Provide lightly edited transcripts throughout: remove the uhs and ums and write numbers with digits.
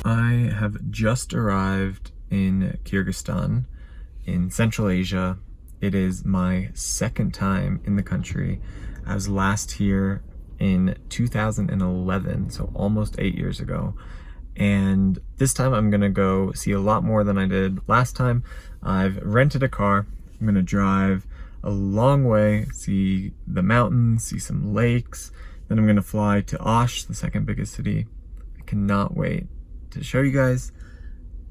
I have just arrived in Kyrgyzstan in Central Asia. It is my second time in the country. I was last here in 2011, so almost 8 years ago. And this time I'm gonna go see a lot more than I did last time. I've rented a car. I'm gonna drive a long way, see the mountains, see some lakes. Then I'm gonna fly to Osh, the second biggest city. I cannot wait to show you guys.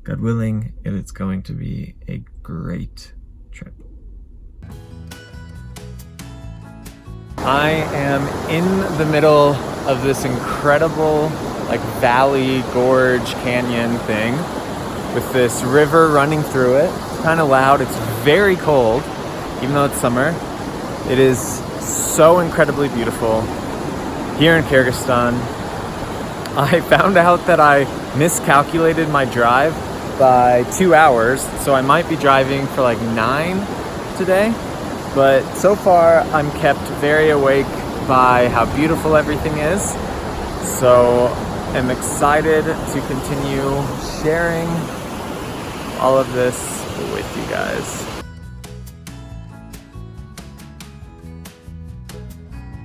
God willing, it's going to be a great trip. I am in the middle of this incredible valley, gorge, canyon thing with this river running through it. It's kind of loud, it's very cold, even though it's summer. It is so incredibly beautiful here in Kyrgyzstan. I found out that I miscalculated my drive by 2 hours, so I might be driving for 9 today. But so far, I'm kept very awake by how beautiful everything is. So I'm excited to continue sharing all of this with you guys.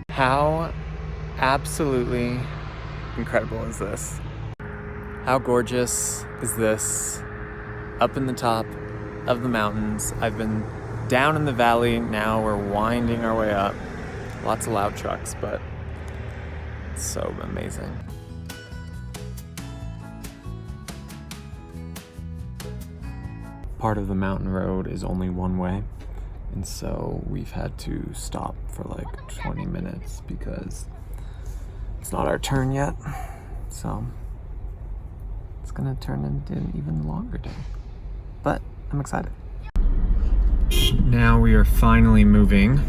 How absolutely incredible is this? How gorgeous is this up in the top of the mountains? I've been down in the valley, now we're winding our way up. Lots of loud trucks, but it's so amazing. Part of the mountain road is only one way, and so we've had to stop for 20 minutes because it's not our turn yet. So it's gonna turn into an even longer day, but I'm excited. Now we are finally moving,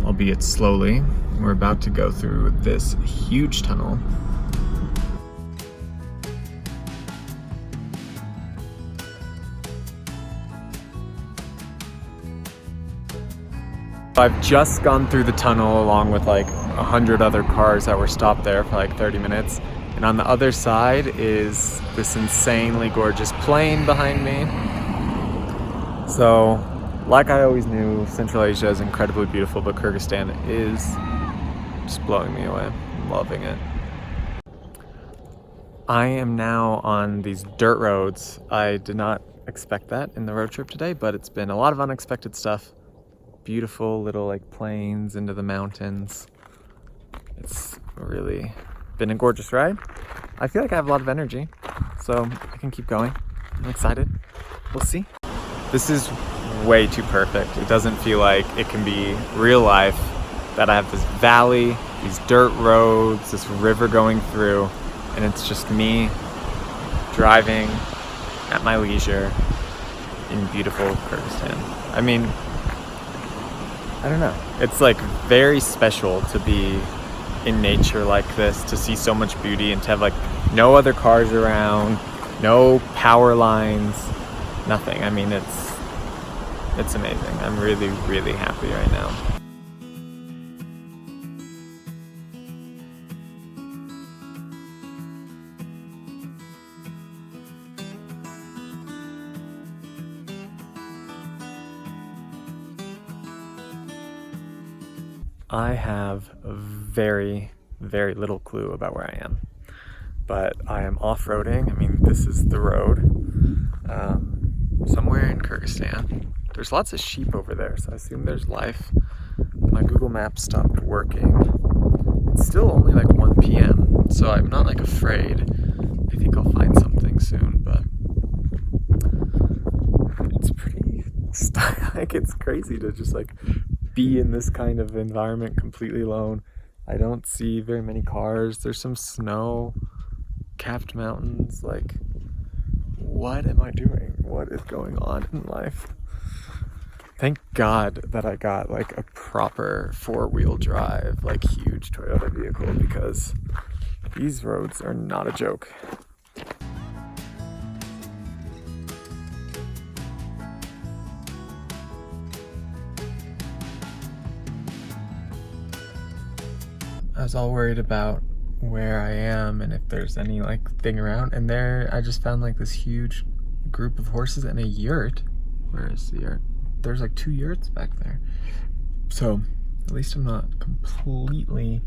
albeit slowly. We're about to go through this huge tunnel. I've just gone through the tunnel along with 100 other cars that were stopped there for 30 minutes. And on the other side is this insanely gorgeous plain behind me. So, like I always knew, Central Asia is incredibly beautiful, but Kyrgyzstan is just blowing me away. I'm loving it. I am now on these dirt roads. I did not expect that in the road trip today, but it's been a lot of unexpected stuff. Beautiful little plains into the mountains. It's really been a gorgeous ride. I feel like I have a lot of energy, so I can keep going. I'm excited. We'll see. This is way too perfect. It doesn't feel like it can be real life, that I have this valley, these dirt roads, this river going through, and it's just me driving at my leisure in beautiful Kyrgyzstan. I mean, I don't know. It's very special to be in nature like this, to see so much beauty and to have no other cars around, no power lines, nothing. I mean, it's amazing. I'm really, really happy right now. I have very, very little clue about where I am, but I am off-roading. I mean, this is the road, somewhere in Kyrgyzstan. There's lots of sheep over there, so I assume there's life. My Google Maps stopped working. It's still only 1 p.m., so I'm not afraid. I think I'll find something soon, but it's pretty, it's crazy to just be in this kind of environment completely alone. I don't see very many cars. There's some snow-capped mountains. What am I doing? What is going on in life? Thank God that I got a proper 4-wheel drive, huge Toyota vehicle, because these roads are not a joke. I was all worried about where I am and if there's any like thing around. And there I just found like this huge group of horses and a yurt. Where is the yurt? There's like 2 yurts back there. So at least I'm not completely,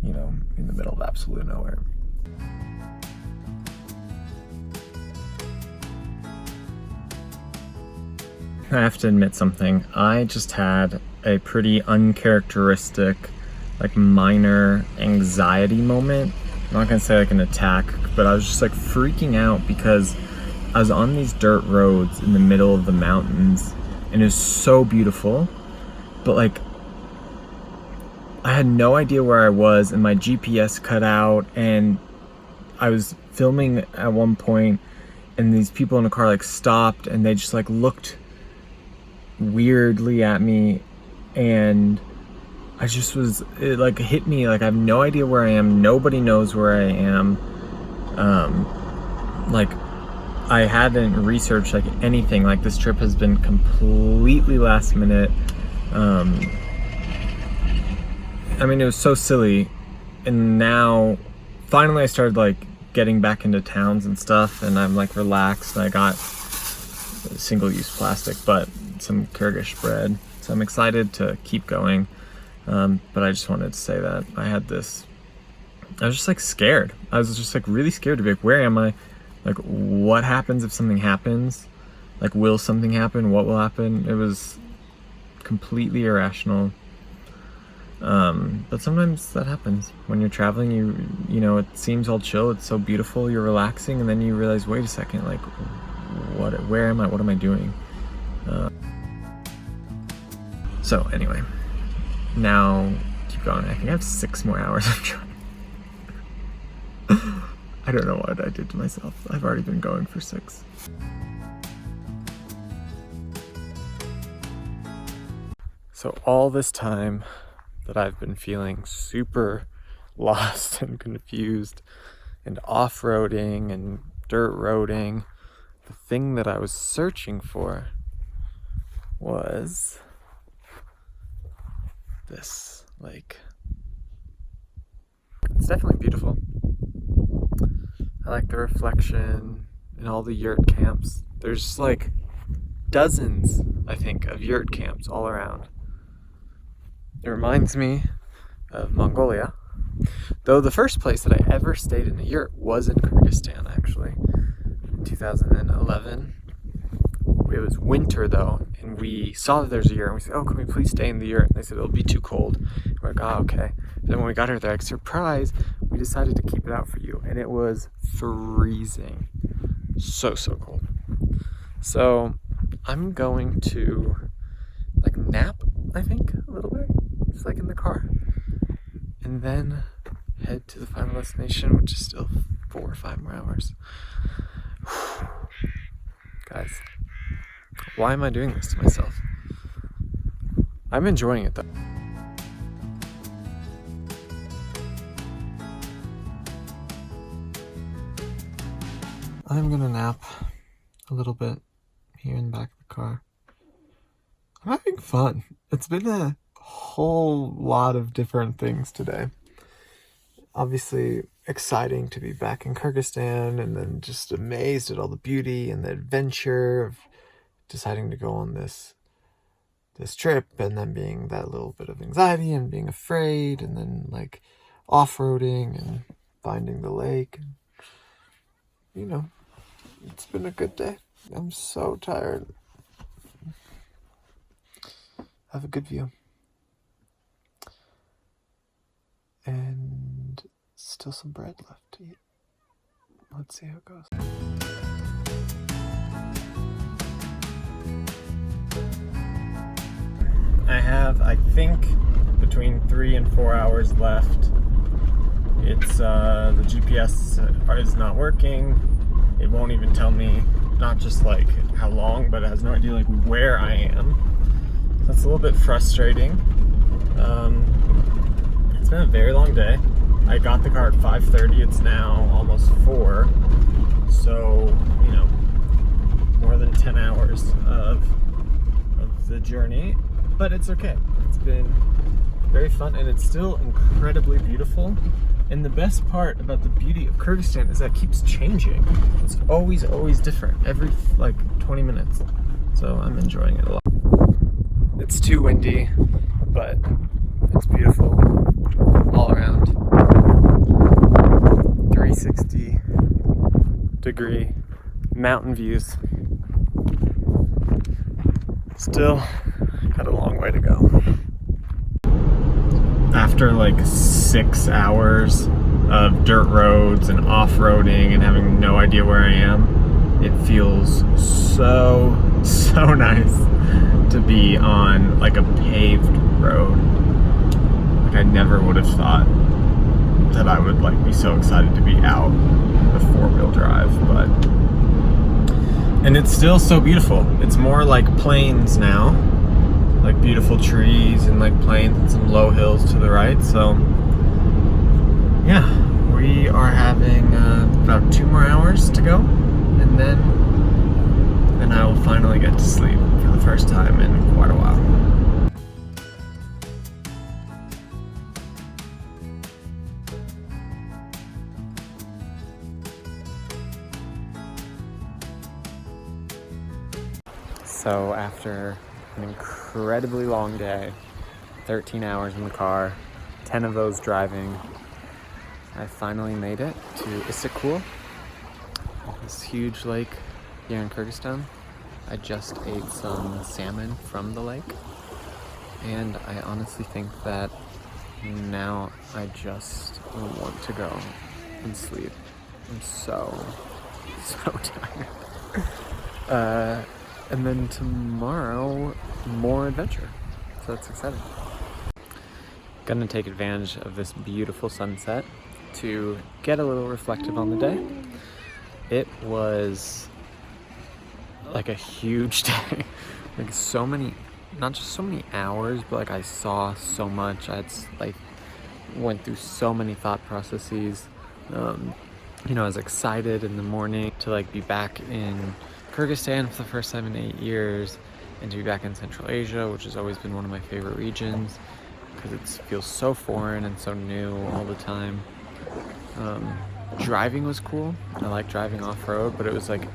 you know, in the middle of absolute nowhere. I have to admit something. I just had a pretty uncharacteristic, like minor anxiety moment. I'm not gonna say like an attack, but I was just like freaking out because I was on these dirt roads in the middle of the mountains and it was so beautiful, but like I had no idea where I was and my GPS cut out, and I was filming at one point and these people in the car like stopped and they just like looked weirdly at me, and I just was, it like hit me like I have no idea where I am, nobody knows where I am. Like I hadn't researched like anything. Like this trip has been completely last minute. I mean, it was so silly, and now finally I started like getting back into towns and stuff, and I'm like relaxed. I got single-use plastic, but some Kyrgyz bread, so I'm excited to keep going. But I just wanted to say that I was just like scared. I was just like really scared to be like, where am I? Like, what happens if something happens? Like, will something happen? What will happen? It was completely irrational. But sometimes that happens when you're traveling. You know, it seems all chill, it's so beautiful, you're relaxing, and then you realize, wait a second, like, where am I? What am I doing? So anyway, now keep going. I think I have 6 more hours of driving. I don't know what I did to myself. I've already been going for 6. So all this time that I've been feeling super lost and confused and off-roading and dirt roading, the thing that I was searching for was this lake. It's definitely beautiful. I like the reflection and all the yurt camps. There's just like dozens, I think, of yurt camps all around. It reminds me of Mongolia, though the first place that I ever stayed in a yurt was in Kyrgyzstan, actually, in 2011. It was winter though, and we saw that there's a yurt, and we said, oh, can we please stay in the yurt? And they said, it'll be too cold. We're like, oh, okay. And then when we got here, they're like, surprise, we decided to keep it out for you. And it was freezing. So cold. So I'm going to like nap, I think, a little bit, just like in the car, and then head to the final destination, which is still 4 or 5 more hours. Guys, why am I doing this to myself? I'm enjoying it though. I'm gonna nap a little bit here in the back of the car. I'm having fun. It's been a whole lot of different things today. Obviously exciting to be back in Kyrgyzstan, and then just amazed at all the beauty and the adventure of deciding to go on this trip, and then being that little bit of anxiety and being afraid, and then like off-roading and finding the lake. You know, it's been a good day. I'm so tired. Have a good view. And still some bread left to eat. Let's see how it goes. I have, I think, between 3 and 4 hours left. It's, the GPS is not working. It won't even tell me, not just like how long, but it has no idea like where I am. That's a little bit frustrating. It's been a very long day. I got the car at 5:30. It's now almost 4. So, you know, more than 10 hours of the journey, but it's okay. It's been very fun, and it's still incredibly beautiful. And the best part about the beauty of Kyrgyzstan is that it keeps changing. It's always different, every like 20 minutes. So I'm enjoying it a lot. It's too windy, but it's beautiful all around. 360-degree mountain views. Still got a long way to go. After like 6 hours of dirt roads and off-roading and having no idea where I am, it feels so nice to be on like a paved road. Like I never would have thought that I would like be so excited to be out with 4-wheel drive, and it's still so beautiful. It's more like plains now, like beautiful trees and like plains and some low hills to the right. So yeah, we are having about 2 more hours to go, and then I will finally get to sleep for the first time in quite a while. So after an incredibly long day, 13 hours in the car, 10 of those driving, I finally made it to Issyk, this huge lake here in Kyrgyzstan. I just ate some salmon from the lake, and I honestly think that now I just want to go and sleep. I'm so tired. And then tomorrow, more adventure. So that's exciting. Gonna take advantage of this beautiful sunset to get a little reflective on the day. It was like a huge day. Like so many, not just so many hours, but like I saw so much. I went through so many thought processes. You know, I was excited in the morning to like be back in Kyrgyzstan for the first time in 8 years, and to be back in Central Asia, which has always been one of my favorite regions because it feels so foreign and so new all the time. Driving was cool. I like driving off-road, but it was like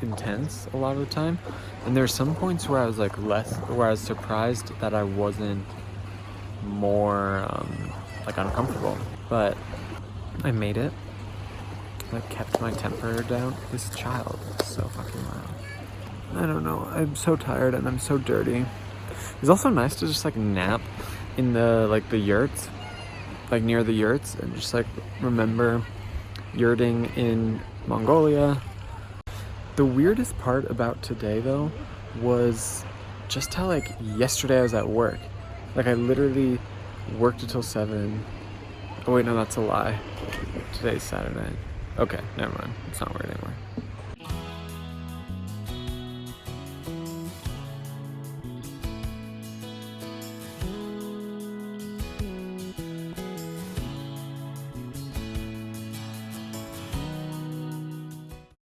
intense a lot of the time, and there were some points where I was like where I was surprised that I wasn't more like uncomfortable, but I made it. I kept my temper down. This child is so fucking loud. I don't know. I'm so tired and I'm so dirty. It's also nice to just like nap in the yurts, like near the yurts, and just like remember yurting in Mongolia. The weirdest part about today though was just how like yesterday I was at work. Like I literally worked until 7. Oh wait, no, that's a lie. Today's Saturday. Okay, never mind. It's not weird anymore.